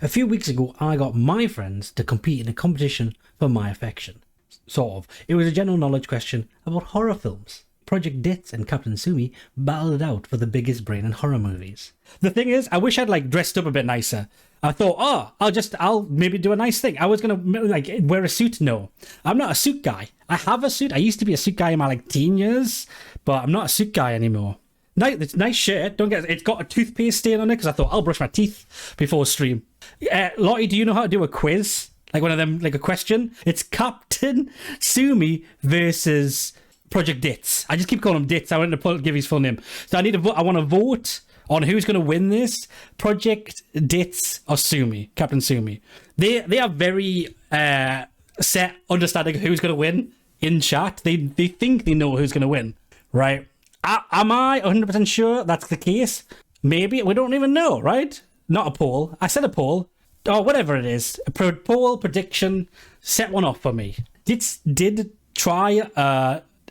A few weeks ago, I got my friends to compete in a competition for my affection. Sort of. It was a general knowledge question about horror films. Project Ditz and Captain Sumi battled it out for the biggest brain in horror movies. The thing is, I wish I'd dressed up a bit nicer. I thought, I'll maybe do a nice thing. I was gonna wear a suit. No, I'm not a suit guy. I have a suit. I used to be a suit guy in my teen years, but I'm not a suit guy anymore. Nice shirt. Don't get it's got a toothpaste stain on it because I thought I'll brush my teeth before stream. Lottie, do you know how to do a quiz? Like one of them, like a question? It's Captain Sumi versus Project Ditz. I just keep calling him Ditz. I wanted to give his full name. So I want to vote on who's going to win this. Project Ditz or Sumi, Captain Sumi. They are very set understanding of who's going to win in chat. They think they know who's going to win, right? Am I 100% sure that's the case? Maybe. We don't even know, right? Not a poll. I said a poll. Or whatever it is. A poll prediction. Set one off for me. Did try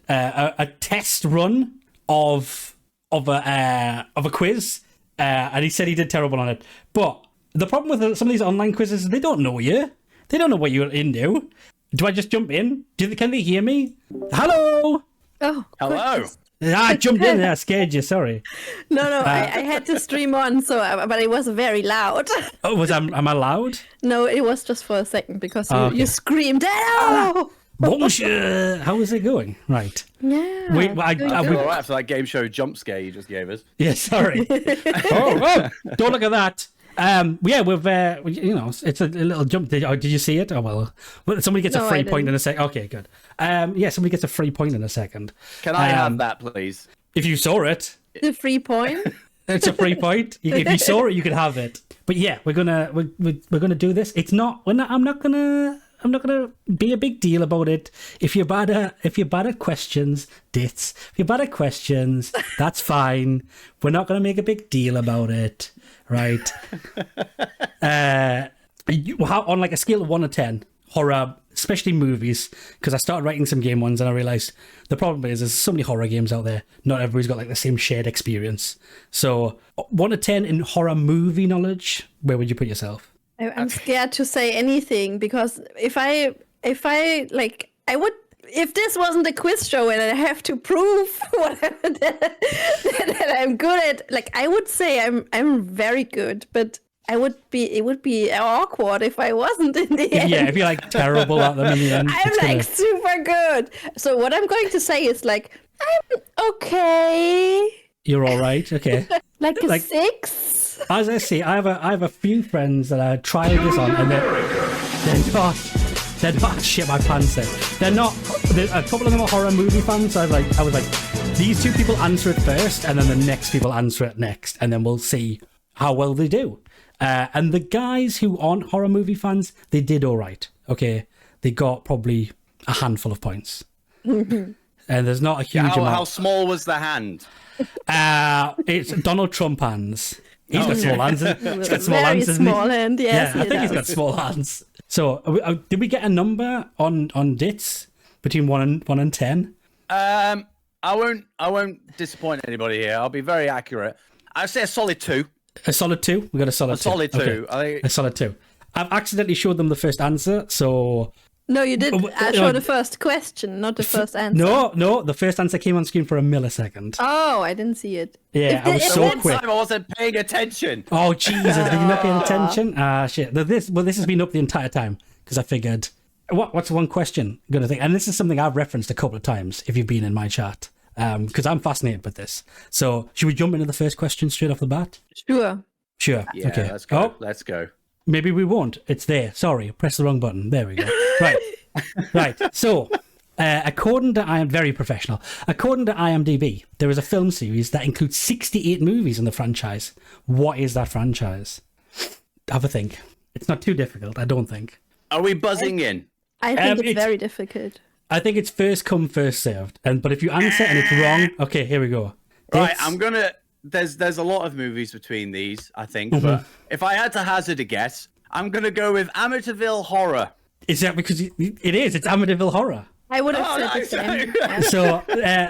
a test run of a quiz, and he said he did terrible on it. But the problem with some of these online quizzes is they don't know you. They don't know what you're into. Do I just jump in? Can they hear me? Hello. Oh, hello. goodness. I jumped in there. I scared you. Sorry. No, I had to stream on, but it was very loud. Oh, am I loud? No, it was just for a second because you screamed, "Hello!" Bonjour. How is it going? Right. Yeah. We're all right after that game show jump scare you just gave us. Yeah, sorry. oh, don't look at that. Yeah, we've it's a little jump. Did you see it? Oh well, somebody gets a free point in a second. Okay, good. Yeah, somebody gets a free point in a second. Can I have that, please? If you saw it, the free point. It's a free point. If you saw it, you could have it. But yeah, we're gonna do this. I'm not gonna be a big deal about it. If you're bad at questions, Ditz. If you're bad at questions, that's fine. We're not gonna make a big deal about it, right? On a scale of 1 to 10, horror, especially movies, because I started writing some game ones and I realized the problem is there's so many horror games out there. Not everybody's got the same shared experience. So 1 to 10 in horror movie knowledge, where would you put yourself? I'm scared to say anything because if I would, if this wasn't a quiz show and I have to prove whatever that I'm good at, I would say I'm very good, but it would be awkward if I wasn't in the end. Yeah, if you're terrible at them in the end. I'm super good. So what I'm going to say is I'm okay. You're all right. Okay. A 6. As I say, I have a few friends that I tried this on, and they're not shit my pants in. A couple of them are horror movie fans. So I was like, these two people answer it first, and then the next people answer it next, and then we'll see how well they do. And the guys who aren't horror movie fans, they did all right. Okay, they got probably a handful of points, and there's not a huge amount. How small was the hand? It's Donald Trump hands. He's got small hands. He's got small hands, isn't he? Small hand, yes. Yeah, I think he's got small hands. So, did we get a number on Ditz between 1 and 10? I won't disappoint anybody here. I'll be very accurate. I'd say a solid 2. A solid 2. We got a solid 2. Solid 2. Okay. A solid 2. I've accidentally showed them the first answer, so. No, you did show the first question, not the first answer. No, the first answer came on screen for a millisecond. Oh, I didn't see it. Yeah, I was so quick. I wasn't paying attention. Oh, Jesus, are you not paying attention? Shit. This has been up the entire time, because I figured, what's one question I'm going to think? And this is something I've referenced a couple of times, if you've been in my chat, because I'm fascinated with this. So, should we jump into the first question straight off the bat? Sure. Yeah, okay. Let's go. Let's go. Maybe we won't. It's there. Sorry, press the wrong button. There we go. Right. So, according to very professional. According to IMDb, there is a film series that includes 68 movies in the franchise. What is that franchise? Have a think. It's not too difficult, I don't think. Are we buzzing in? I think it's very difficult. I think it's first come, first served. But if you answer and it's wrong, okay, here we go. Right, I'm gonna. There's a lot of movies between these, I think. But if I had to hazard a guess, I'm gonna go with Amityville Horror. Is that because it is? It's Amityville Horror. I would have said the same. Yeah. So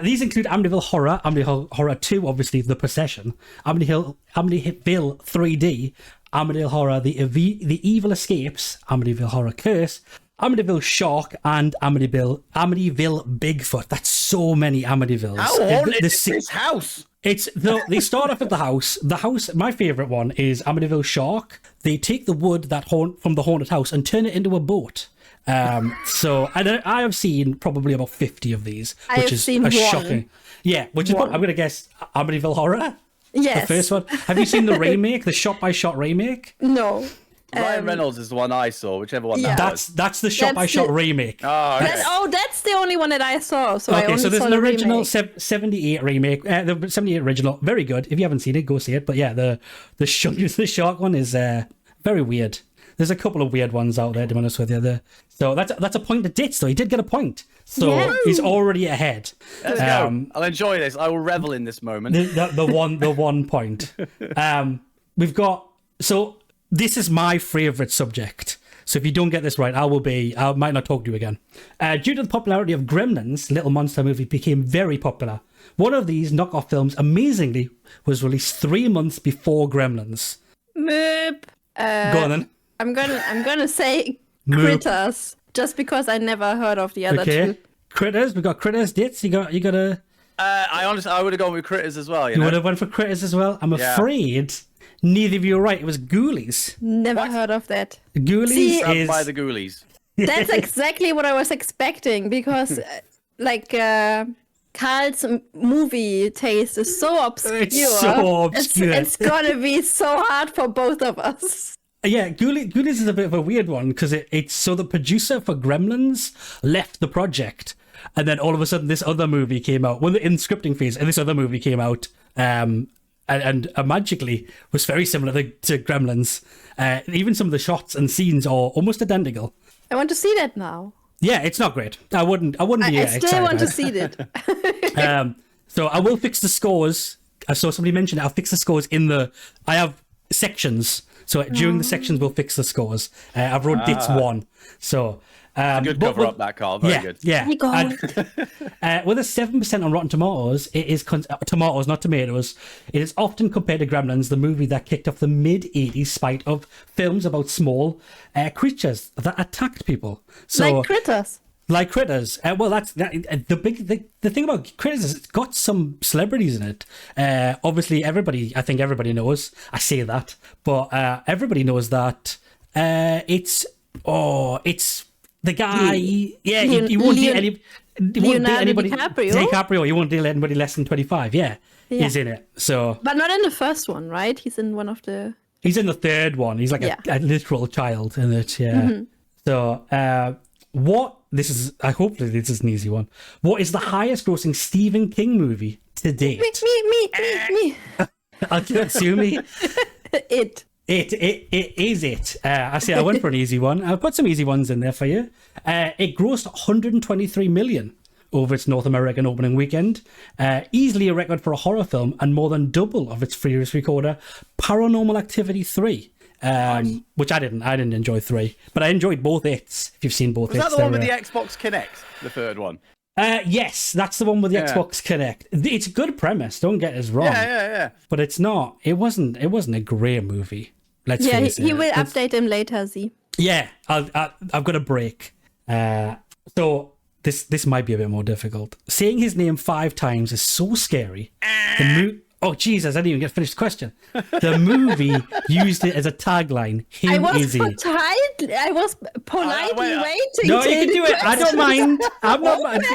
these include Amityville Horror, Amityville Horror 2, obviously The Possession, Amityville 3D, Amityville Horror, the Evil Escapes, Amityville Horror Curse, Amityville Shark, and Amityville Bigfoot. That's so many Amityvilles. How haunted is this house? They start off at the house. The house, my favorite one is Amityville Shark. They take the wood from the haunted house and turn it into a boat. So I have seen probably about 50 of these, which is shocking. Yeah, which is what I'm gonna guess Amityville Horror. Yes. The first one. Have you seen the remake, the shot-by-shot remake? No. Ryan Reynolds is the one I saw, whichever one that was. That's the shot-by-shot remake. Oh, okay. That's the only one that I saw. So okay, I only so there's saw an the original remake. 78 remake. The 78 original, very good. If you haven't seen it, go see it. But yeah, the shark one is very weird. There's a couple of weird ones out there, to be honest with you. So that's a point to Ditz, though. He did get a point. So he's already ahead. Let's go. I'll enjoy this. I will revel in this moment. The 1 point. We've got... So this is my favourite subject. So if you don't get this right, I might not talk to you again. Due to the popularity of Gremlins, Little Monster movie became very popular. One of these knockoff films, amazingly, was released 3 months before Gremlins. Moop. Go on then. I'm gonna say Critters, just because I never heard of the other two. Critters. We got Critters. Ditz. You got a. I would have gone with Critters as well. You would have went for Critters as well. I'm afraid neither of you are right. It was Ghoulies. Never heard of that. Ghoulies is by the Ghoulies. That's exactly what I was expecting, because Carl's movie taste is so obscure. It's so obscure. It's gonna be so hard for both of us. Yeah, Ghoulies is a bit of a weird one, because it's so the producer for Gremlins left the project, and then all of a sudden this other movie came out. Well, in scripting phase, and this other movie came out, and magically was very similar to Gremlins. Even some of the shots and scenes are almost identical. I want to see that now. Yeah, it's not great. I wouldn't be I still excited want to about see it. So I will fix the scores. I saw somebody mention it. I'll fix the scores I have sections. So during the sections, we'll fix the scores. I've wrote Ditz 1. So good cover up that, Carl. Very good. Yeah. With a 7% on Rotten Tomatoes, it is tomatoes, not tomatoes. It is often compared to Gremlins, the movie that kicked off the mid-80s spite of films about small creatures that attacked people. So, like Critters. Like Critters. Well, that's the thing about Critters is it's got some celebrities in it. Obviously, I think everybody knows. I say that, but everybody knows that it's the guy. He won't deal anybody. DiCaprio. He won't deal anybody less than 25. Yeah, he's in it. So, but not in the first one, right? He's in one of the. He's in the third one. He's like a literal child in it. Yeah. Mm-hmm. So, hopefully this is an easy one. What is the highest grossing Stephen King movie to date? Me. I'll give it to me. It is it. I say I went for an easy one. I'll put some easy ones in there for you. It grossed 123 million over its North American opening weekend. Easily a record for a horror film, and more than double of its previous recorder, Paranormal Activity 3. Which I didn't enjoy 3, but I enjoyed both It's. If you've seen both Was It's, that the one with the Xbox Kinect, the third one? Yes, that's the one with the Xbox Kinect. It's a good premise, don't get us wrong. Yeah. But it's not. It wasn't a great movie. Let's face it. He will update him later, Z. Yeah, I've got a break. So this might be a bit more difficult. Saying his name 5 times is so scary. Oh, Jesus, I didn't even get finished the question. The movie used it as a tagline. I was politely waiting. No, you can do it. I don't mind. I'm not. Okay,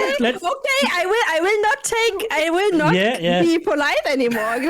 I will not be polite anymore.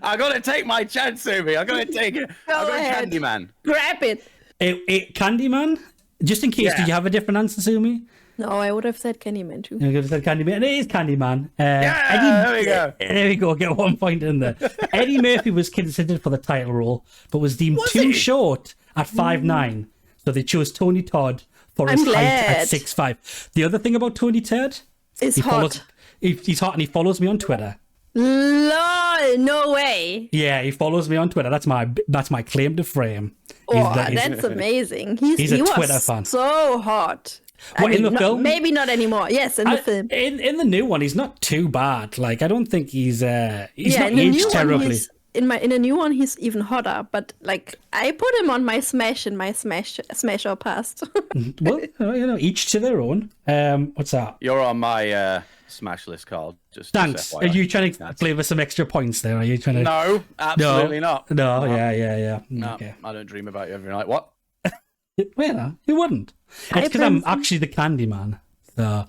I gotta take my chance, Sumi. I gotta take it. Go ahead. Candyman. Grab it. Candyman? Just in case, do you have a different answer, Sumi? No, I would have said Candyman too. You would have said Candyman. It is Candyman. There we go. There we go. Get 1 point in there. Eddie Murphy was considered for the title role, but was deemed too short at 5'9". So they chose Tony Todd for his height at 6'5". The other thing about Tony Todd is hot. He's hot, and he follows me on Twitter. LOL, no way. Yeah, he follows me on Twitter. That's my claim to fame. That's amazing. He's a Twitter fan. So hot. In the film? Maybe not anymore. Yes, in the film. In the new one, he's not too bad. Like, I don't think he's not aged terribly. in a new one he's even hotter. But like I put him on my smash in my smash or past. Well, each to their own. What's that? You're on my smash list, Carl. Just Thanks. Are you trying to flavour some extra points there? Are you trying to? No, absolutely not. No, yeah. No, Okay. I don't dream about you every night. What? Well, you wouldn't. It's because I'm actually the Candyman. So,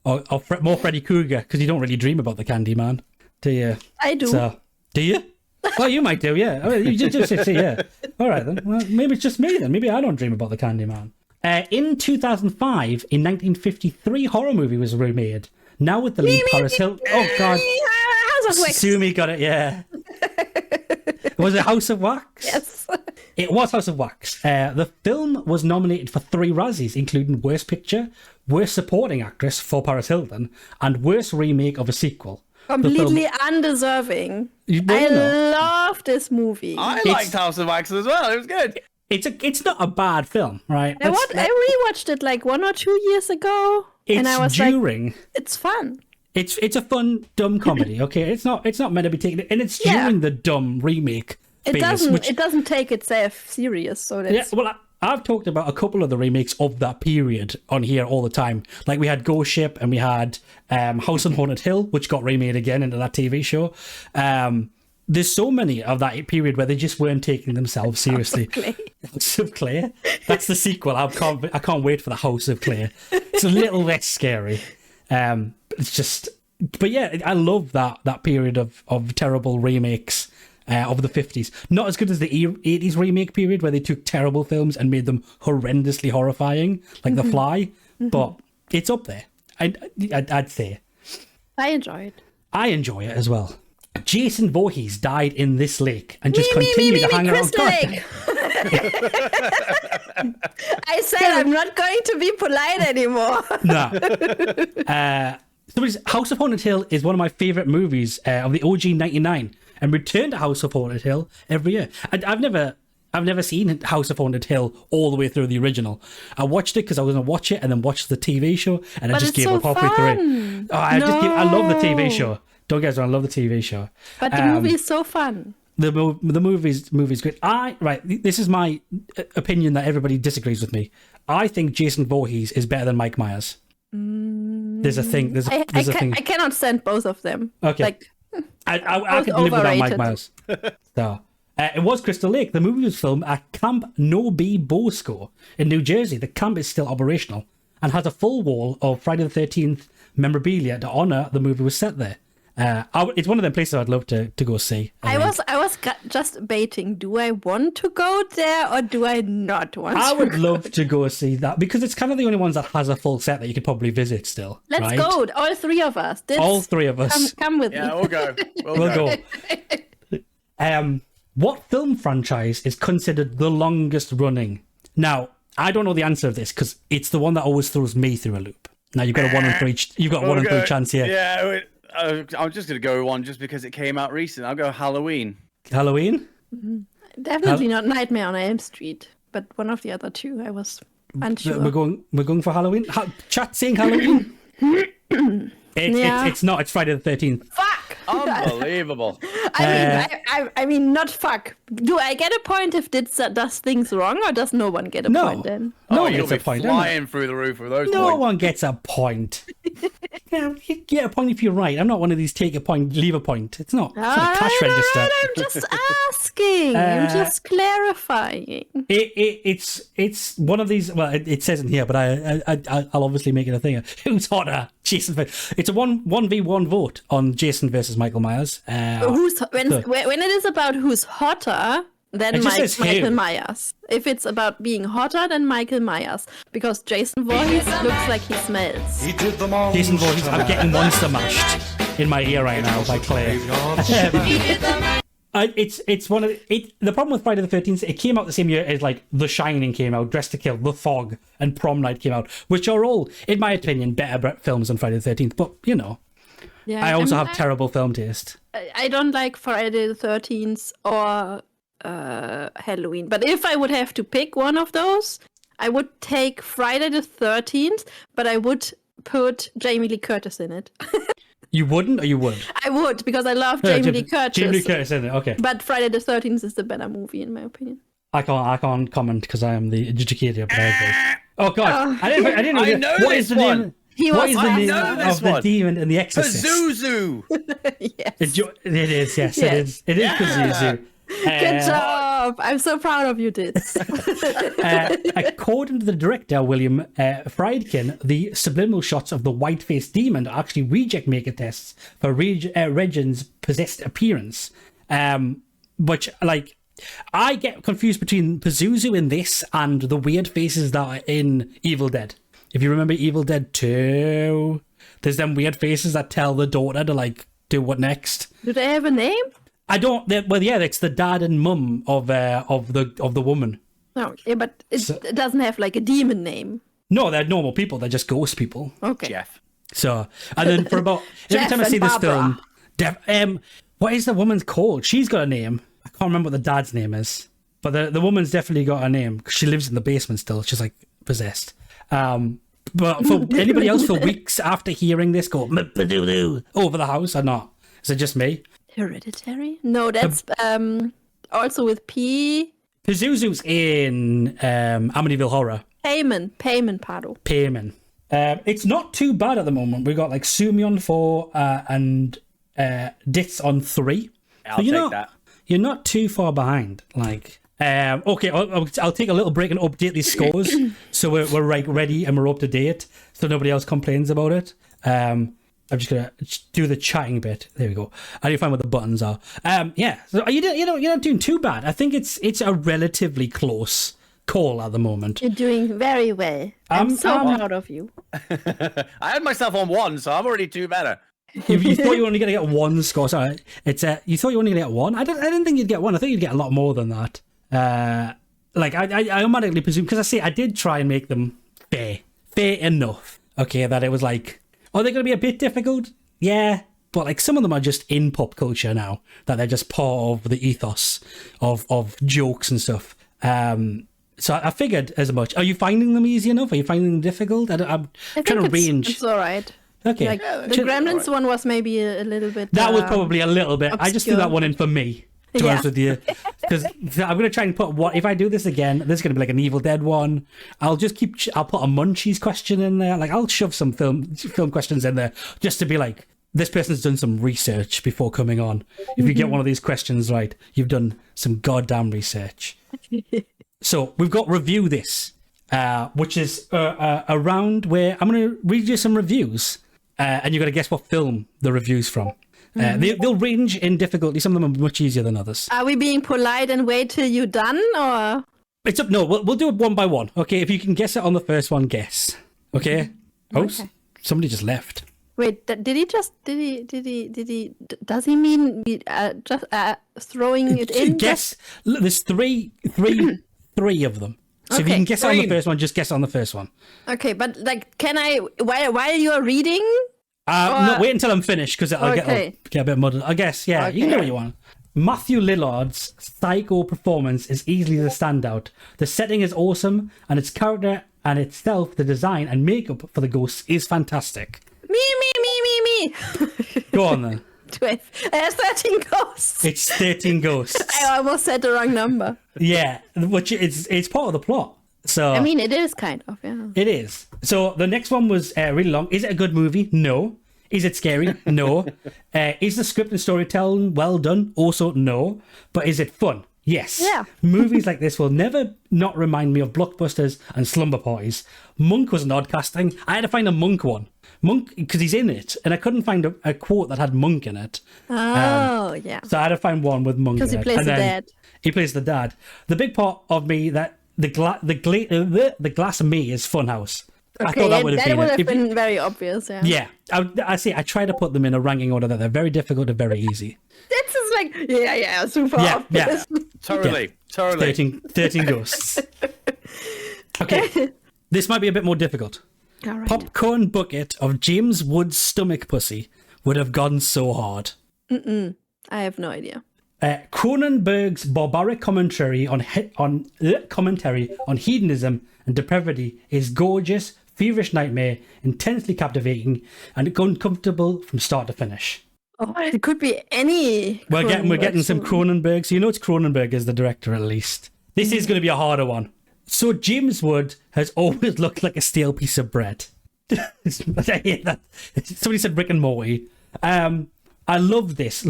or more Freddy Krueger, because you don't really dream about the Candyman, do you? I do. So, do you? Well, you might do, yeah. I mean, you just see, yeah. All right, then. Well, maybe it's just me, then. Maybe I don't dream about the Candyman. In 2005, in 1953, horror movie was remade. Now with the lead Paris Hilton. Oh, God. House of Wax. Sumi got it, yeah. Was it House of Wax? Yes. It was House of Wax. The film was nominated for 3 Razzies, including Worst Picture, Worst Supporting Actress for Paris Hilton, and Worst Remake of a Sequel. Completely undeserving. I love this movie. I liked House of Wax as well. It was good. It's not a bad film, right? I rewatched it like 1 or 2 years ago, and I was like, it's fun. It's a fun, dumb comedy. Okay, it's not meant to be taken, and it's during the dumb remake phase. It doesn't take itself serious. So that's... Yeah, well, I've talked about a couple of the remakes of that period on here all the time. Like we had Ghost Ship, and we had House on Haunted Hill, which got remade again into that TV show. There's so many of that period where they just weren't taking themselves seriously. House of Clay. That's the sequel. I can't wait for the House of Clay. It's a little less scary. It's just, but yeah, I love that period of terrible remakes of the 50s. Not as good as the 80s remake period where they took terrible films and made them horrendously horrifying, like The Fly. But it's up there. I'd say. I enjoy it. I enjoy it as well. Jason Voorhees died in this lake and just continued to hang around. Lake. I said I'm not going to be polite anymore. No. House of Haunted Hill is one of my favourite movies of the OG 99, and return to House of Haunted Hill every year. I've never seen House of Haunted Hill all the way through the original. I watched it because I was going to watch it and then watch the TV show, and I just gave up halfway through. Oh, I love the TV show. Don't get me wrong, I love the TV show. But the movie is so fun. The movie's great. This is my opinion that everybody disagrees with me. I think Jason Voorhees is better than Mike Myers. There's a thing. I cannot stand both of them. Okay. Like, I could live without Mike Myers. So, it was Crystal Lake. The movie was filmed at Camp No-B Bosco in New Jersey. The camp is still operational and has a full wall of Friday the 13th memorabilia to honour the movie was set there. It's one of them places I'd love to go see. I was just baiting. Do I want to go there or do I not want to? I would love to go see that because it's kind of the only ones that has a full set that you could probably visit still. Let's go. All 3 of us. All 3 of us. Come with me. Yeah, we'll go. We'll go. What film franchise is considered the longest running? Now, I don't know the answer of this because it's the one that always throws me through a loop. Now you've got a 1 in 3. You've got 1 in 3 chance here. Yeah. I'm just going to go with one just because it came out recent. I'll go Halloween. Halloween? Mm-hmm. Definitely not Nightmare on Elm Street, but one of the other 2. I was unsure. We're going for Halloween? Chat saying Halloween? It's not. It's Friday the 13th. Fuck! Unbelievable. I mean, not fuck. Do I get a point if it does things wrong, or does no one get a point then? No one you'll gets be a point. flying through the roof with those No points. one gets a point. Yeah, you get a point if you're right. I'm not one of these take a point, leave a point. It's not a cash register. I'm just asking. I'm just clarifying. It's one of these. Well, it says in here, but I'll obviously make it a thing. Who's hotter, Jason? It's a 1v1 vote on Jason versus Michael Myers. When it is about who's hotter, then Michael Myers. If it's about being hotter, then Michael Myers. Because Jason Voorhees looks like he smells. Jason Voorhees, I'm getting Monster Mashed in my ear right now by Claire. It's one of the problem with Friday the 13th. It came out the same year as like The Shining came out, Dressed to Kill, The Fog, and Prom Night came out, which are all, in my opinion, better films than Friday the 13th. But yeah, I also have terrible film taste. I don't like Friday the 13th or Halloween. But if I would have to pick one of those, I would take Friday the 13th, but I would put Jamie Lee Curtis in it. You wouldn't, or you would? I would, because I love Jamie Lee Curtis. Jamie Lee Curtis, isn't it? Okay. But Friday the 13th is the better movie, in my opinion. I can't comment because I am the educator. But I agree. Oh God, I didn't know. I know what this is the one. name? He What was is the name know this of the one. demon in The Exorcist? Pazuzu. Yes. It is, yes, it Yes. is. It is Pazuzu. Good job. I'm so proud of you, Ditz. According to the director, William Friedkin, the subliminal shots of the white-faced demon are actually reject maker tests for Regin's possessed appearance. Which, like, I get confused between Pazuzu in this and the weird faces that are in Evil Dead. If you remember Evil Dead 2, there's them weird faces that tell the daughter to, like, do what next. Do they have a name? I don't. Well, yeah, it's the dad and mum of the woman. No, yeah, but it doesn't have like a demon name. No, they're normal people. They're just ghost people. Okay. Jeff. So, and then for about every Jeff time I see and this Barbara. film, what is the woman's called? She's got a name. I can't remember what the dad's name is, but the woman's definitely got a name because she lives in the basement still. She's like possessed. But for anybody else, for weeks after hearing this, go over the house or not? Is it just me? Hereditary? No, that's also with P. Pazuzu's in Amityville Horror. Payman Pardo. Payment. It's not too bad at the moment. We've got like Sumi on 4 and Ditz on 3. I'll So take that. You're not too far behind. Like, okay, I'll take a little break and update these scores so we're like ready and we're up to date, so nobody else complains about it. I'm just gonna do the chatting bit. There we go. I need to find what the buttons are. Yeah. So you're not doing too bad. I think it's a relatively close call at the moment. You're doing very well. I'm so proud of you. I had myself on 1, so I'm already 2 better. You thought you were only gonna get 1 score. Sorry, it's you thought you were only gonna get 1. I didn't think you'd get 1. I think you'd get a lot more than that. Like I automatically presume, because I did try and make them fair enough. Okay, that it was like, are they going to be a bit difficult? Yeah, but like some of them are just in pop culture now, that they're just part of the ethos of jokes and stuff. So I figured as much. Are you finding them easy enough? Are you finding them difficult? I'm trying to range. It's all right. Okay. Like the Gremlins one was maybe a little bit. That was probably a little bit. I just threw obscure. that one in for me, to be honest with you. Because I'm going to try and put what, if I do this again, this is going to be like an Evil Dead one. I'll put a Munchies question in there. Like, I'll shove some film questions in there just to be like, this person's done some research before coming on. If you get one of these questions right, you've done some goddamn research. So we've got Review This, which is a round where I'm going to read you some reviews, and you've got to guess what film the review's from. They'll range in difficulty. Some of them are much easier than others. Are we being polite and wait till you're done, or? It's up. No, we'll do it one by one. Okay, if you can guess it on the first one, guess. Okay. Oh, Okay. somebody just left. Wait, does he mean just throwing it in? Guess. Look, there's three of them. So if you Okay. can guess it on the first one, just guess on the first one. Okay, but like, can I, while you're reading? No, wait until I'm finished because I'll Okay. get a bit muddled. I guess, yeah, you can do what you want. Matthew Lillard's psycho performance is easily the standout. The setting is awesome, and its character and itself, the design and makeup for the ghosts is fantastic. Me. Go on then. 12. 13 ghosts. It's 13 ghosts. I almost said the wrong number. Yeah, which it's part of the plot. So I mean, it is kind of, yeah. it is. So the next one was really long. Is it a good movie? No. Is it scary? No. Is the script and storytelling well done? Also, no. But is it fun? Yes. Yeah. Movies like this will never not remind me of blockbusters and slumber parties. Monk was an odd casting. I had to find a Monk one. Monk, because he's in it, and I couldn't find a quote that had Monk in it. Oh, yeah. So I had to find one with Monk in Because he it. plays And the then dad. He plays the dad. The big part of me that the glass of me is Funhouse. I Okay, thought that would have been it. If you- been very obvious, yeah. yeah, I see. I try to put them in a ranking order that they're very difficult to very easy. This is like, yeah, super Yeah, obvious. Totally. 13 ghosts. Okay, this might be a bit more difficult. All right. Popcorn bucket of James Wood's stomach pussy would have gone so hard. I have no idea. Cronenberg's barbaric commentary on hedonism and depravity is gorgeous, feverish nightmare, intensely captivating, and uncomfortable from start to finish. Oh, it could be any. We're getting some film. Cronenberg, so you know it's Cronenberg as the director at least. This is going to be a harder one. So James Wood has always looked like a stale piece of bread. I hate that. Somebody said Rick and Morty. I love this.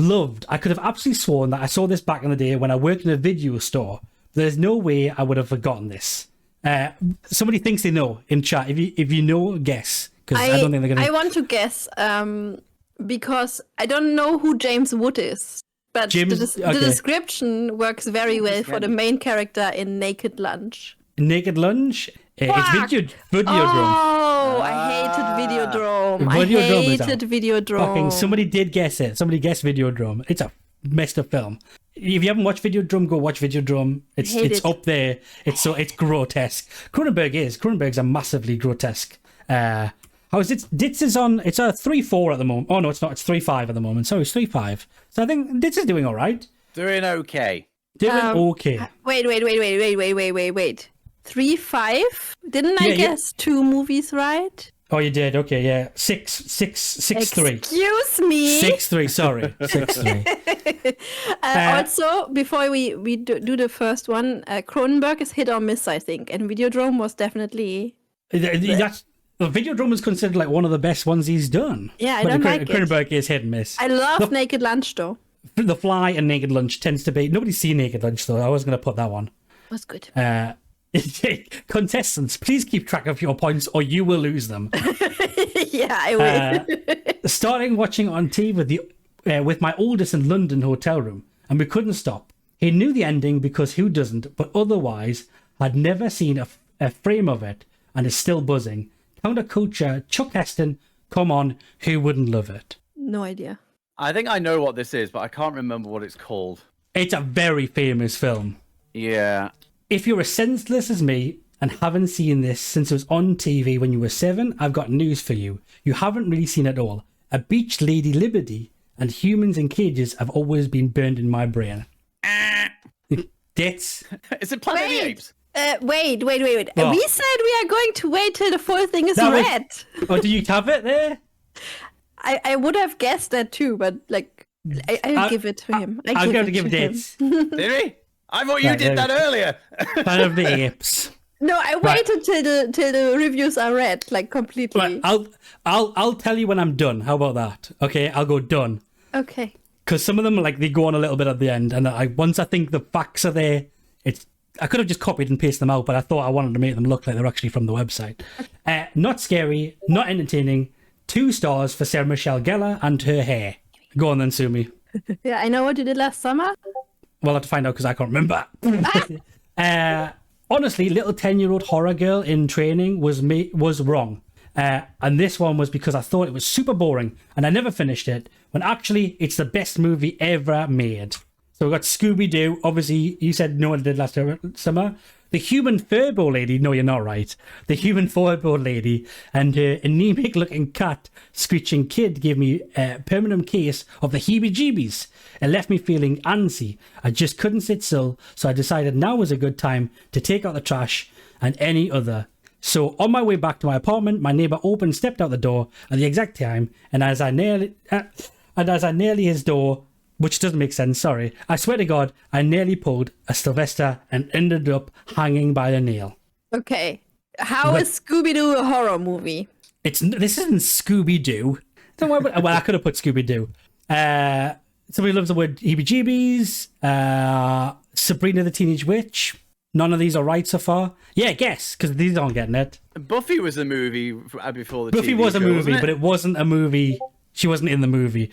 I could have absolutely sworn that I saw this back in the day when I worked in a video store. There's no way I would have forgotten this. Somebody thinks they know in chat. If you know, guess. Because I don't think they're going to... I want to guess because I don't know who James Wood is. But the description works very well for the main character in Naked Lunch. Naked Lunch? It's Videodrome. Oh, I hated Videodrome. I hated Videodrome. Fucking somebody did guess it. Somebody guessed Videodrome. It's a messed up film. If you haven't watched Videodrome, go watch Videodrome. It's up there. It's grotesque. Cronenberg's a massively grotesque. How is it? Ditz is on. It's a 3-4 at the moment. Oh no, it's not. It's 3-5 at the moment. Sorry, it's 3-5. So I think Ditz is doing all right. Doing okay. Okay. Wait. 3-5? Didn't I guess 2 movies right? Oh, you did. Okay, yeah. 6-3. Excuse me. 6-3. Sorry, 6-3. Also, before we do the first one, Cronenberg is hit or miss, I think, and Videodrome was definitely. Videodrome is considered like one of the best ones he's done. Yeah, I don't like it. Cronenberg is hit and miss. I love Naked Lunch though. The Fly and Naked Lunch tends to be. Nobody's seen Naked Lunch though. I was going to put that one. That's good. Contestants, please keep track of your points or you will lose them. Yeah, I will. Starting watching on TV with my oldest in London hotel room, and we couldn't stop. He knew the ending because who doesn't, but otherwise had never seen a frame of it and is still buzzing. Counterculture, Chuck Heston, come on, who wouldn't love it? No idea. I think I know what this is, but I can't remember what it's called. It's a very famous film. Yeah. If you're as senseless as me and haven't seen this since it was on TV when you were 7, I've got news for you. You haven't really seen it all. A beach lady liberty and humans in cages have always been burned in my brain. That's... Is it Planet of the Apes? Wait. What? We said we are going to wait till the full thing is read. Oh, do you have it there? I would have guessed that too, but like I'll give it to him. I'm going to give dates. Did we? I thought you did that earlier. Planet of the Apes. No, I waited till the reviews are read, like completely. Right, I'll tell you when I'm done. How about that? Okay, I'll go done. Okay. Because some of them they go on a little bit at the end, and once I think the facts are there, I could have just copied and pasted them out, but I thought I wanted to make them look like they're actually from the website. Not scary, not entertaining. 2 stars for Sarah Michelle Gellar and her hair. Go on then, Sumi. Yeah, I know what you did last summer. We'll have to find out because I can't remember. Honestly, little 10-year-old horror girl in training was wrong. And this one was because I thought it was super boring and I never finished it, when actually it's the best movie ever made. So we got Scooby-Doo. Obviously, you said no one did last summer. The human furbo lady. No, you're not right. The human furbo lady and her anemic-looking cat, screeching kid gave me a permanent case of the heebie-jeebies. It left me feeling antsy. I just couldn't sit still, so I decided now was a good time to take out the trash and any other. So on my way back to my apartment, my neighbour stepped out the door at the exact time, and as I nearly his door, which doesn't make sense, sorry. I swear to God, I nearly pulled a Sylvester and ended up hanging by a nail. Okay. How is Scooby-Doo a horror movie? This isn't Scooby-Doo. Don't worry about, well, I could have put Scooby-Doo. Somebody loves the word heebie-jeebies. Sabrina the Teenage Witch. None of these are right so far. Yeah, guess, because these aren't getting it. Buffy was a movie before the Buffy TV was a show, movie, wasn't it? but it wasn't a movie. She wasn't in the movie.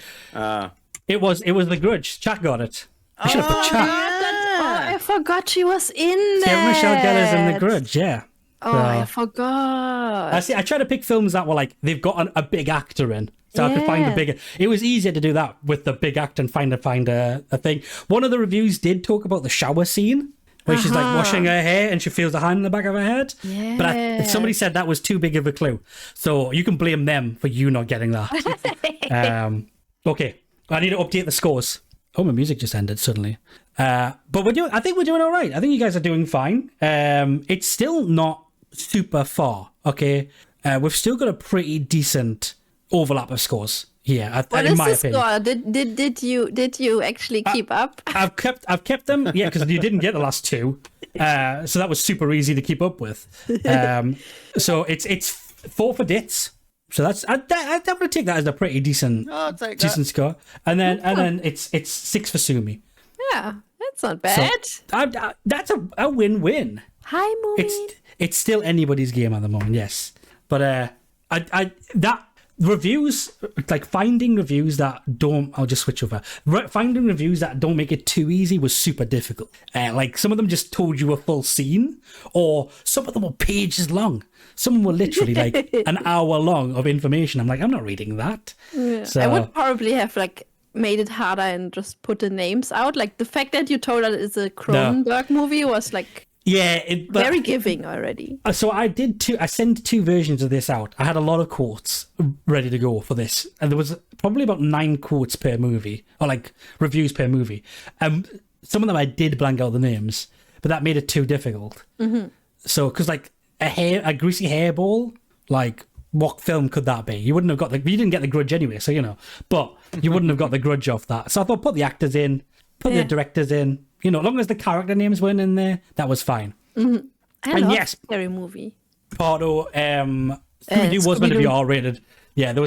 It was The Grudge. Chat got it. I should have put Chat. I forgot she was in there. Sarah Michelle Gellar's in The Grudge, yeah. Oh, I forgot. I try to pick films that were like, they've got a big actor in. So I could find a bigger... It was easier to do that with the big actor and find a thing. One of the reviews did talk about the shower scene, where she's like washing her hair and she feels a hand in the back of her head. Yeah. But somebody said that was too big of a clue. So you can blame them for you not getting that. Okay. I need to update the scores. Oh, my music just ended suddenly. But I think we're doing all right. I think you guys are doing fine. It's still not super far, okay? we've still got a pretty decent overlap of scores here. What in is my the opinion. score? Did you actually keep up? I've kept them, yeah, because you didn't get the last two, so that was super easy to keep up with. So it's 4 for Ditz, so that's I'd definitely take that as a pretty decent I'll take decent score, and then it's 6 for Sumi. Yeah, that's not bad. That's a win-win. Hi, movie. It's still anybody's game at the moment, yes, but that. Reviews, like finding reviews that don't, I'll just switch over. Finding reviews that don't make it too easy was super difficult. Like some of them just told you a full scene, or some of them were pages long. Some were literally like an hour long of information. I'm like, I'm not reading that. Yeah. So, I would probably have like made it harder and just put the names out. Like the fact that you told us it's a Cronenberg movie was like very giving already. So I sent 2 versions of this out. I had a lot of quotes ready to go for this, and there was probably about 9 quotes per movie, or like reviews per movie. Some of them I did blank out the names, but that made it too difficult. Mm-hmm. So, because like a greasy hairball, like what film could that be? You wouldn't have got you didn't get The Grudge anyway, so but you wouldn't have got The Grudge off that. So I thought, put the actors in, put the directors in. As long as the character names weren't in there, that was fine. Mm-hmm. I love yes, scary movie. Pardo, Scooby-Doo was meant to be R-rated. Yeah, there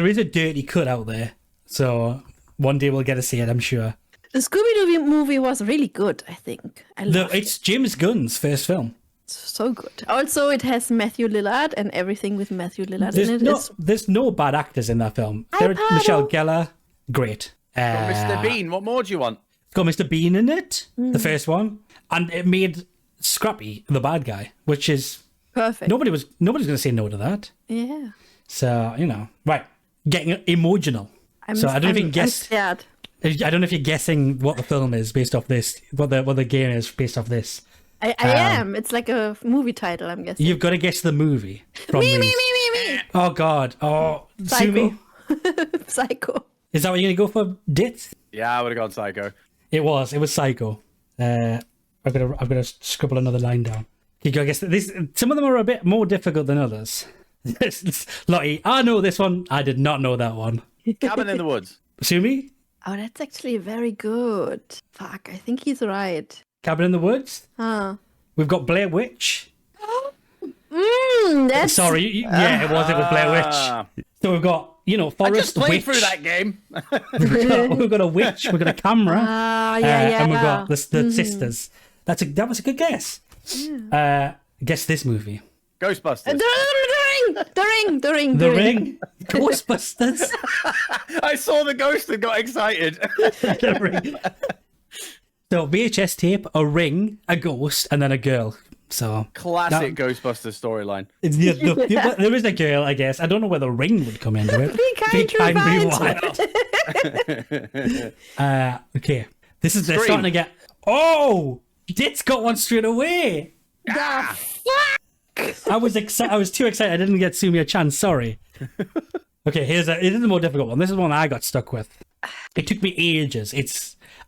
is a dirty cut out there. So one day we'll get to see it, I'm sure. The Scooby-Doo movie was really good, I think. It's James Gunn's first film. So good. Also, it has Matthew Lillard, and everything with Matthew Lillard in it. There's no bad actors in that film. Hi, Michelle Gellar, great. Mr. Bean, what more do you want? It's got Mr. Bean in it, the first one, and it made Scrappy the bad guy, which is perfect. Nobody's going to say no to that. Yeah. So right, getting emotional. I don't know if you can guess. I don't know if you're guessing what the film is based off this. What the game is based off this. I am. It's like a movie title, I'm guessing. You've got to guess the movie. From me. Oh God. Oh, Psycho. Psycho. Is that what you're gonna go for, Dit? Yeah, I would have gone Psycho. It was Psycho. I've got to scribble another line down. You gotta guess this. Some of them are a bit more difficult than others. Lottie, I know this one. I did not know that one. Cabin in the Woods. Sumi? Oh, that's actually very good. Fuck, I think he's right. Cabin in the Woods? Huh. We've got Blair Witch. That's... Sorry, yeah, it was Blair Witch. So we've got, Forest I just played Witch. through that game. we've got a witch, we've got a camera. And we've got the sisters. That was a good guess. Yeah. Guess this movie. Ghostbusters. The Ring. Ghostbusters. I saw the ghost and got excited. The Ring. So VHS tape, a ring, a ghost, and then a girl. So classic Ghostbusters storyline. There is a girl, I guess. I don't know where the ring would come into it. Be kind, be wild. Okay, they're starting to get. Oh, Dit's got one straight away. The fuck! I was excited. I was too excited. I didn't get Sumi a chance. Sorry. Okay, it is a more difficult one. This is one I got stuck with. It took me ages.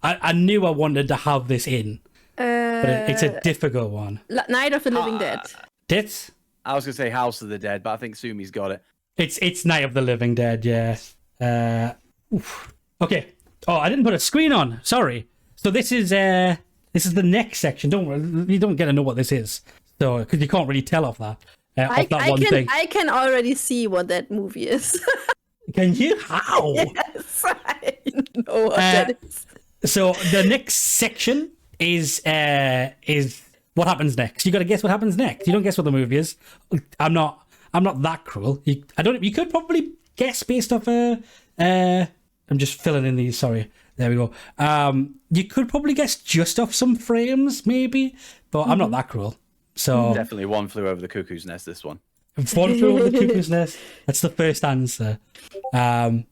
I knew I wanted to have this in, but it's a difficult one. Night of the Living Dead. Ditz? I was gonna say House of the Dead, but I think Sumi's got it. It's Night of the Living Dead. Yeah. Okay. Oh, I didn't put a screen on. Sorry. So this is the next section. You don't get to know what this is. So because you can't really tell off that. I can already see what that movie is. Can you? How? Yes, I know what that is. So the next section is what happens next. You got to guess what happens next. You don't guess what the movie is. I'm not that cruel. You could probably guess based off I'm just filling in these. Sorry. There we go. You could probably guess just off some frames, maybe, but I'm not that cruel. So definitely One Flew Over the Cuckoo's Nest. This one. One Flew Over the Cuckoo's Nest. That's the first answer. But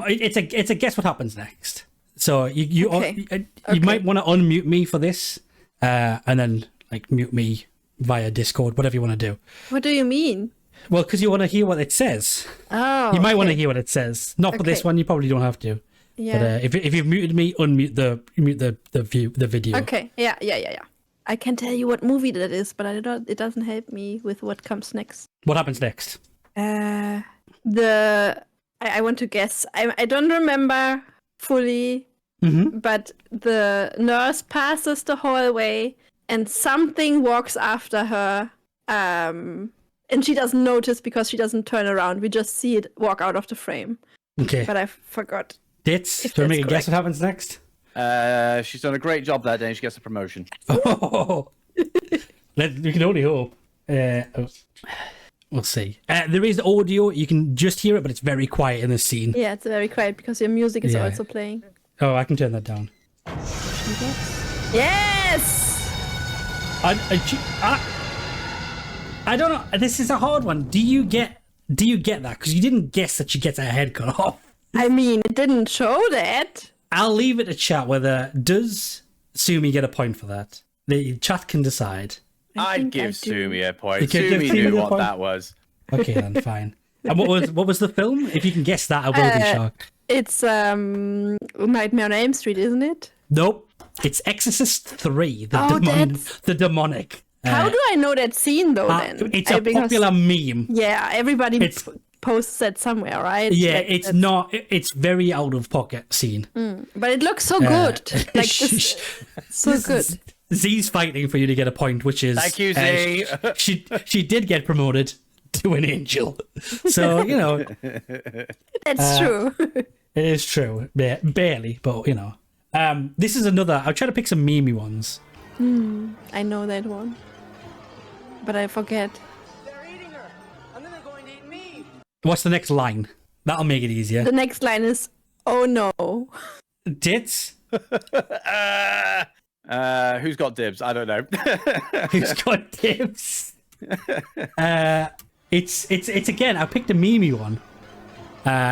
it's a guess what happens next. So you might want to unmute me for this, and then like mute me via Discord, whatever you want to do. What do you mean? Well, because you want to hear what it says. Oh, you might want to hear what it says. Not for this one. You probably don't have to. Yeah. But if you've muted me, unmute the video. Okay. Yeah. I can tell you what movie that is, but it doesn't help me with what comes next. What happens next? I want to guess. I don't remember fully, but the nurse passes the hallway and something walks after her. And she doesn't notice because she doesn't turn around. We just see it walk out of the frame. Okay. But I forgot. Ditz, do you want to make a guess what happens next? She's done a great job that day and she gets a promotion. Oh, we can only hope. We'll see. There is audio. You can just hear it, but it's very quiet in the scene. Yeah, it's very quiet because your music is also playing. Oh, I can turn that down. Yes! I don't know. This is a hard one. Do you get that? Because you didn't guess that she gets her head cut off. I mean, it didn't show that. I'll leave it to chat whether does Sumi get a point for that. The chat can decide. I'd give Sumi a point. You could give Sumi Sumi knew a what point? that was. Okay, then fine. And what was the film? If you can guess that, I will be shocked. It's Nightmare on Elm Street, isn't it? Nope. It's Exorcist 3. The demonic. How do I know that scene though? Then it's a popular meme. Yeah, everybody posts that somewhere, right? Yeah, like, it's not. It's very out of pocket scene. But it looks so good. Like this, so good. Z's fighting for you to get a point, which is thank you, Z. She did get promoted to an angel, so you know that's true. It is true, barely, but you know. This is another. I'll try to pick some memey ones. I know that one, but I forget. They're eating her, and then they're going to eat me. What's the next line? That'll make it easier. The next line is, "Oh no." Ditz. Who's got dibs? I don't know. Who's got dibs? It's again. I picked a memey one.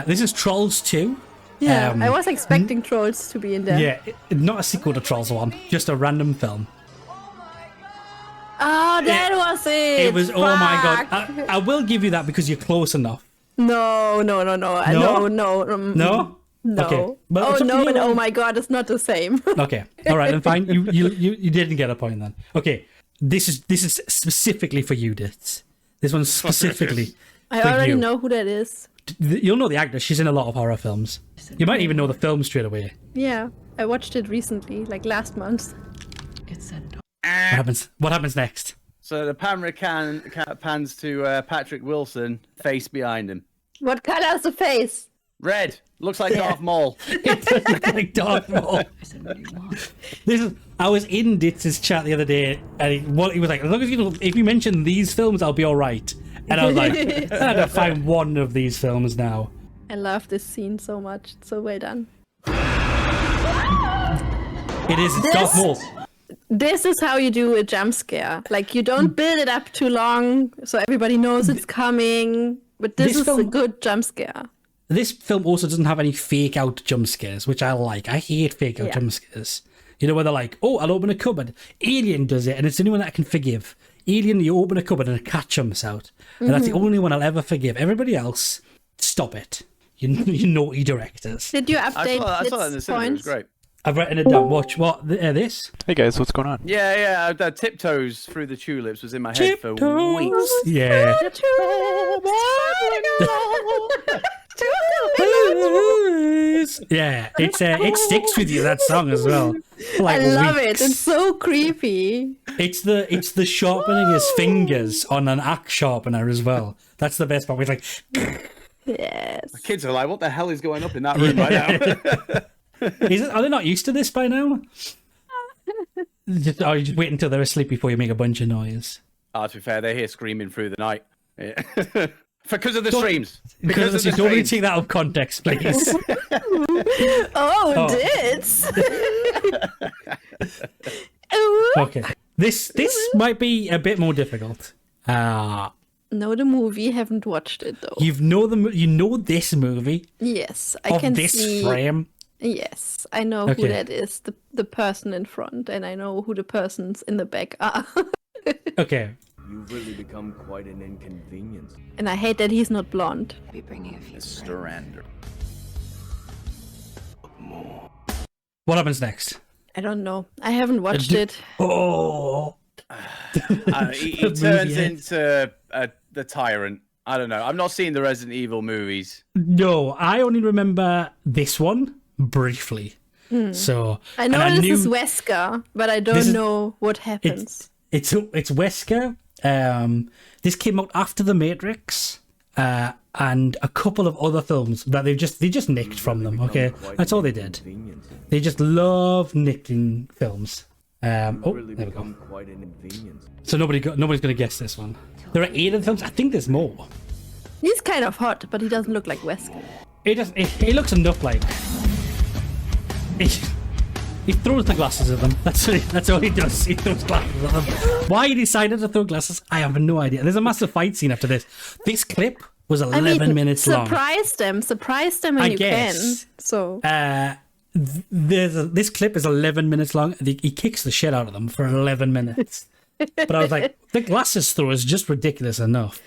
This is Trolls 2. Yeah, I was expecting Trolls to be in there. Yeah, not a sequel to Trolls 1, just a random film. Oh, that was it. It was. Fuck. Oh my god! I will give you that because you're close enough. No. No? No. No. Okay. Well, Oh no, but you. oh my god, it's not the same. Okay. All right, then fine. You didn't get a point then. Okay. This is specifically for you, Ditz. This one's specifically. I for already you. know who that is. You'll know the actor. She's in a lot of horror films. You might even know the film straight away. Yeah, I watched it recently, like last month. What happens next? So the camera pans to Patrick Wilson, face behind him. What color is the face? Red. Looks like Darth Maul. It's like Darth Maul. I was in Ditz's chat the other day, and he was like, as long as if you mention these films, I'll be all right. And I was like, I had to find one of these films now. I love this scene so much. It's so well done. It is. It's Darth Maul. This is how you do a jump scare. Like, you don't build it up too long so everybody knows it's coming. But this is a good jump scare. This film also doesn't have any fake out jump scares, which I like. I hate fake out jump scares. You know, where they're like, oh, I'll open a cupboard. Alien does it, and it's the only one that I can forgive. Alien, you open a cupboard and a cat jumps out. And that's the only one I'll ever forgive. Everybody else, stop it. You naughty directors. Did you update I saw that in the cinema. It was great. I've written it down. Watch what this. Hey guys, what's going on? Yeah. The tiptoes through the tulips was in my head for weeks. Yeah. Yeah, it sticks with you, that song as well. Like I love weeks. it. It's so creepy. It's the sharpening his fingers on an axe sharpener as well. That's the best part. It's like, Yes. The kids are like, what the hell is going up in that room right now? are they not used to this by now? You just wait until they're asleep before you make a bunch of noise. To be fair, they hear screaming through the night. Yeah. Because of the streams. Because of the don't really streams. take that out of context, please. Dits. Okay. This might be a bit more difficult. No, the movie. Haven't watched it though. You know this movie Yes, I of can this see. frame. Yes, I know Okay. who that is. The person in front, and I know who the persons in the back are. Okay. You've really become quite an inconvenience. And I hate that he's not blonde. Be bringing a few. Starander. What happens next? I don't know. I haven't watched it. Oh. He turns into the tyrant. I don't know. I've not seen the Resident Evil movies. No, I only remember this one briefly. So I know and this is Wesker, but I don't know what happens. It's Wesker. This came out after The Matrix, and a couple of other films that they just nicked from them. Okay, that's all they did. They just love nicking films. There we go. So nobody's going to guess this one. There are 8 of the films. I think there's more. He's kind of hot, but he doesn't look like Wesker. He looks enough like. He throws the glasses at them. That's all he does. He throws glasses at them. Why he decided to throw glasses, I have no idea. There's a massive fight scene after this. This clip was 11 minutes long. Surprise them when you can. So this clip is 11 minutes long. He kicks the shit out of them for 11 minutes. But I was like, the glasses throw is just ridiculous enough.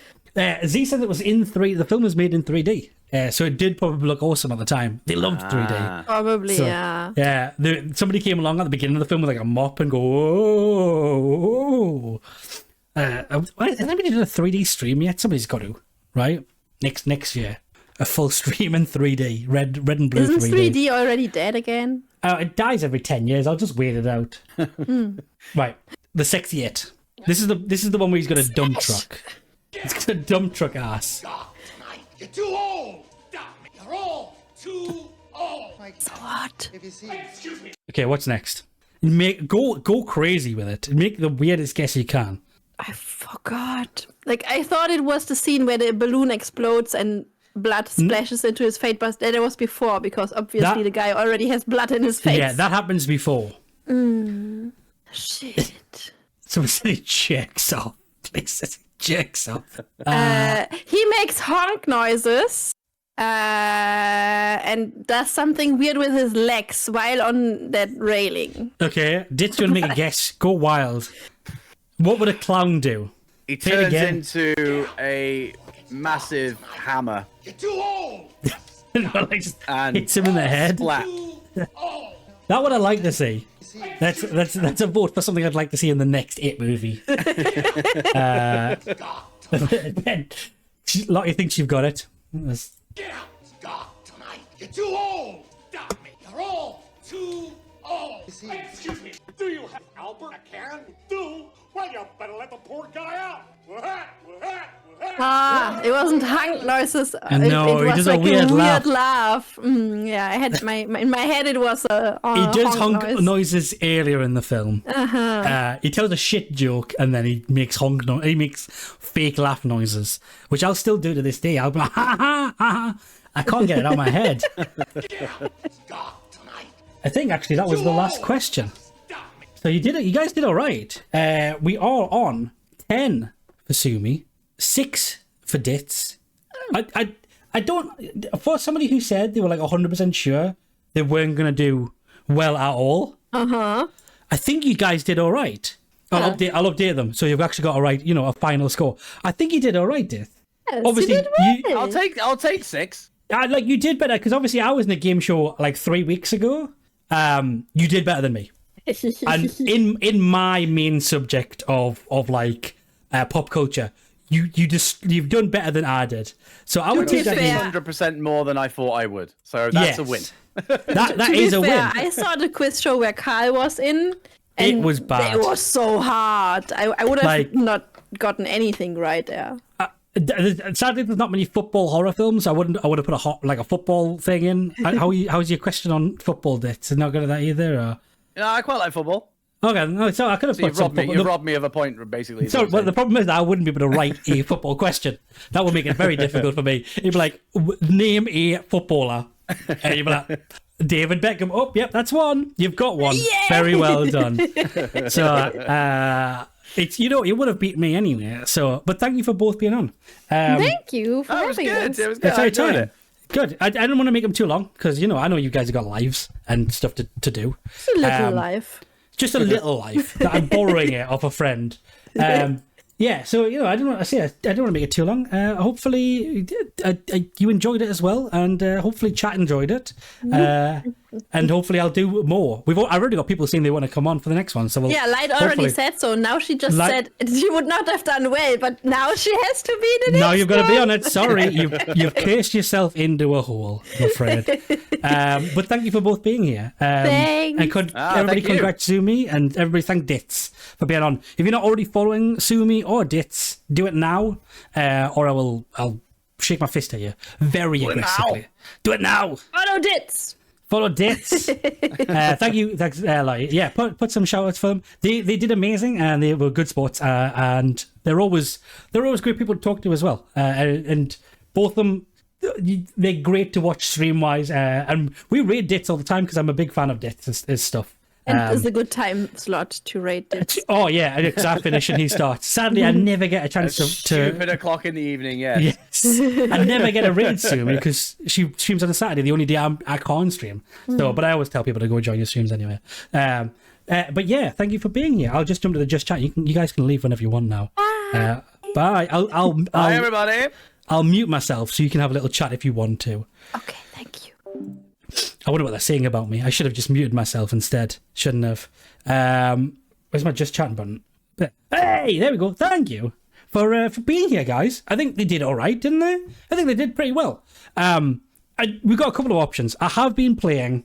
Z said it was in 3D. The film was made in 3D. So it did probably look awesome at the time. They loved 3D. Probably, so, yeah. Yeah. Somebody came along at the beginning of the film with like a mop and go, oh. Has anybody done a 3D stream yet? Somebody's got to, right? Next year. A full stream in 3D. Red and blue. Isn't 3D. 3D already dead again? It dies every 10 years. I'll just wait it out. Right. The sexy it. This is the one where he's got a dump truck. He's got a dump truck ass. You're too old. You're all too old. So what? Excuse me. Okay, what's next? Go crazy with it. Make the weirdest guess you can. I forgot. Like, I thought it was the scene where the balloon explodes and blood splashes into his face, but that was before, because obviously the guy already has blood in his face. Yeah, that happens before. Shit. Somebody checks off. Please, checks off. He makes honk noises and does something weird with his legs while on that railing. Okay, Dit's going to make a guess. Go wild. What would a clown do? He Say it turns again. into a massive hammer. You're too old. Like just And hits him in the head. Splat. That would I like to see. That's a vote for something I'd like to see in the next It movie. Lottie thinks you've got it. Get out. Stop tonight. You're too old. Stop me. You're all too old. Excuse me. Do you have Albert a can? Do? Well, you better let the poor guy out. It wasn't honk noises. No, it he was does a like weird laugh. Yeah, I had in my head it was a He does honk honk noise. noises earlier in the film. He tells a shit joke and then he makes he makes fake laugh noises, which I'll still do to this day. I'll be like, ha ha ha ha. I can't get it out of my head. I think actually that was the last question. So you did it. You guys did all right. We are on 10 for Sumi, 6 for Dits. I don't. For somebody who said they were like 100% sure they weren't going to do well at all. I think you guys did all right. I'll update them so you've actually got a final score. I think you did all right, Dith. Yes, Obviously, you did well. I'll take 6. like you did better because obviously I was in a game show like 3 weeks ago. You did better than me. And in my main subject of like pop culture, you've done better than I did. So I would take that. 100% more than I thought I would. So that's a win. That is a win. I saw the quiz show where Carl was in. And It was bad. It was so hard. I would have Like- not gotten anything right there. Sadly, there's not many football horror films. I would have put a football thing in. How's your question on football? It's not good at that either. Or? Yeah, I quite like football. Okay, no, so I could have So put you've some robbed me. football- You've robbed me of a point, basically. is So, what I'm but the saying. problem is that I wouldn't be able to write a football question. That would make it very difficult for me. You'd be like, name a footballer. And you'd be like, David Beckham. Oh, yep, that's one. You've got one. Yay! Very well done. So, it's you would have beaten me anyway. So, but thank you for both being on. Thank you for That was having good. us. It was good. That's I our enjoyed time. it. Good. I didn't want to make them too long because I know you guys have got lives and stuff to do. It's a little life. Just a little life that I'm borrowing it off a friend. Yeah, so I don't want to make it too long. Hopefully, you enjoyed it as well, and hopefully, chat enjoyed it. and hopefully I'll do more. I've already got people saying they want to come on for the next one, so we'll Yeah, Light already hopefully- said so. Now she just Light- said she would not have done well, but now she has to be the next Now you've got to be one. on it. Sorry, you've cased yourself into a hole, I'm afraid. But thank you for both being here. Thanks. And everybody thank you. congrats Sumi, and everybody thank Dits for being on. If you're not already following Sumi or Dits, do it now, or I'll shake my fist at you very aggressively. Do it now. Auto dits. Follow Dits. Thank you. Thanks, yeah, put some shout outs for them. They did amazing, and they were good sports, and they're always great people to talk to as well. And both of them, they're great to watch stream wise. And we raid Dits all the time because I'm a big fan of Dits' his stuff. And it's a good time slot to rate dits. Oh yeah, because I finish and he starts. Sadly, I never get a chance to. Stupid o'clock in the evening, yeah. Yes, I never get a raid Sumi because she streams on a Saturday, the only day I can't stream. So, but I always tell people to go join your streams anyway. But yeah, thank you for being here. I'll just jump to the just chat. You guys can leave whenever you want now. Bye. Bye, everybody. I'll mute myself so you can have a little chat if you want to. Okay, thank you. I wonder what they're saying about me. I should have just muted myself instead. Shouldn't have. Where's my just chatting button? Hey, there we go. Thank you for being here, guys. I think they did all right, didn't they? I think they did pretty well. We've got a couple of options. I have been playing